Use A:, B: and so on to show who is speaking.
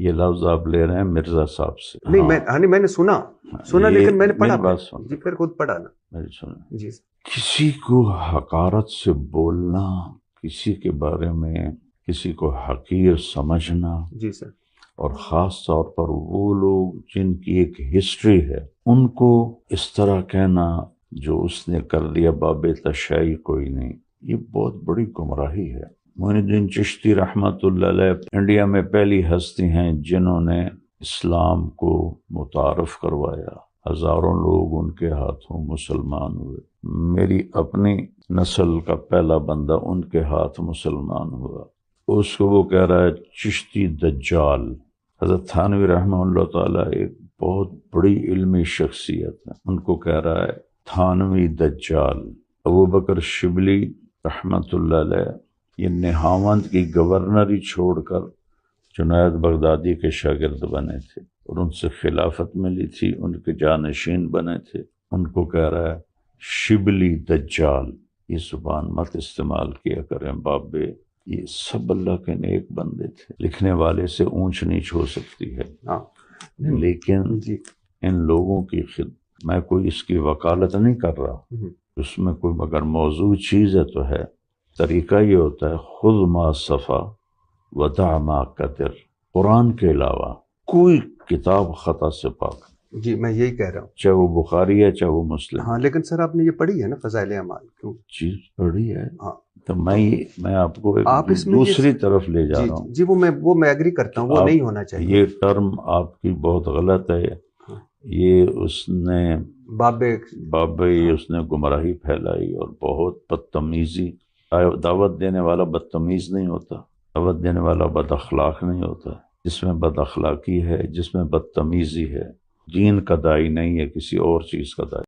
A: یہ لفظ آپ لے رہے ہیں مرزا صاحب سے؟
B: نہیں میں نے سنا لیکن میں نے پڑھا
A: بات سن
B: جی، پھر خود پڑھا نا
A: میری سنیں
B: جی
A: کسی کو حقارت سے بولنا، کسی کے بارے میں کسی کو حقیر سمجھنا
B: جی سر،
A: اور خاص طور پر وہ لوگ جن کی ایک ہسٹری ہے ان کو اس طرح کہنا جو اس نے کر لیا باب تشیع کوئی نہیں، یہ بہت بڑی گمراہی ہے۔ معین الدین چشتی رحمۃ اللہ علیہ انڈیا میں پہلی ہستی ہیں جنہوں نے اسلام کو متعارف کروایا، ہزاروں لوگ ان کے ہاتھوں مسلمان ہوئے۔ میری اپنی نسل کا پہلا بندہ ان کے ہاتھ مسلمان ہوا، اس کو وہ کہہ رہا ہے چشتی دجال۔ حضرت تھانوی رحمہ اللہ تعالیٰ ایک بہت بڑی علمی شخصیت ہے، ان کو کہہ رہا ہے تھانوی دجال۔ ابو بکر شبلی رحمۃ اللہ علیہ یہ نہاوند کی گورنری چھوڑ کر جنید بغدادی کے شاگرد بنے تھے اور ان سے خلافت ملی تھی، ان کے جانشین بنے تھے، ان کو کہہ رہا ہے شبلی دجال۔ یہ زبان مت استعمال کیا کریں بابے، یہ سب اللہ کے نیک بندے تھے، لکھنے والے سے اونچ نیچ ہو سکتی ہے لیکن ان لوگوں کی میں کوئی اس کی وکالت نہیں کر رہا، اس میں کوئی مگر موضوع چیز ہے تو ہے۔ طریقہ یہ ہوتا ہے خذ ما صفا ودع ما قدر، قرآن کے علاوہ کوئی کتاب خطا سے پاک۔
B: جی میں یہی کہہ رہا ہوں،
A: چاہے وہ بخاری ہے چاہے وہ مسلم۔
B: ہاں لیکن سر آپ نے یہ پڑھی ہے نا فضائل اعمال؟ کیوں
A: چیز پڑھی ہے
B: ہاں،
A: تو میں آپ کو ایک
B: اس میں
A: دوسری طرف لے جا رہا ہوں۔
B: جی وہ میں ایگری کرتا ہوں، وہ نہیں ہونا چاہیے۔
A: یہ ٹرم آپ کی بہت غلط ہے، یہ اس نے بابے اس نے گمراہی پھیلائی اور بہت بدتمیزی۔ دعوت دینے والا بدتمیز نہیں ہوتا، دعوت دینے والا بد اخلاق نہیں ہوتا۔ جس میں بد اخلاقی ہے، جس میں بدتمیزی ہے، دین کا داعی نہیں ہے، کسی اور چیز کا داعی۔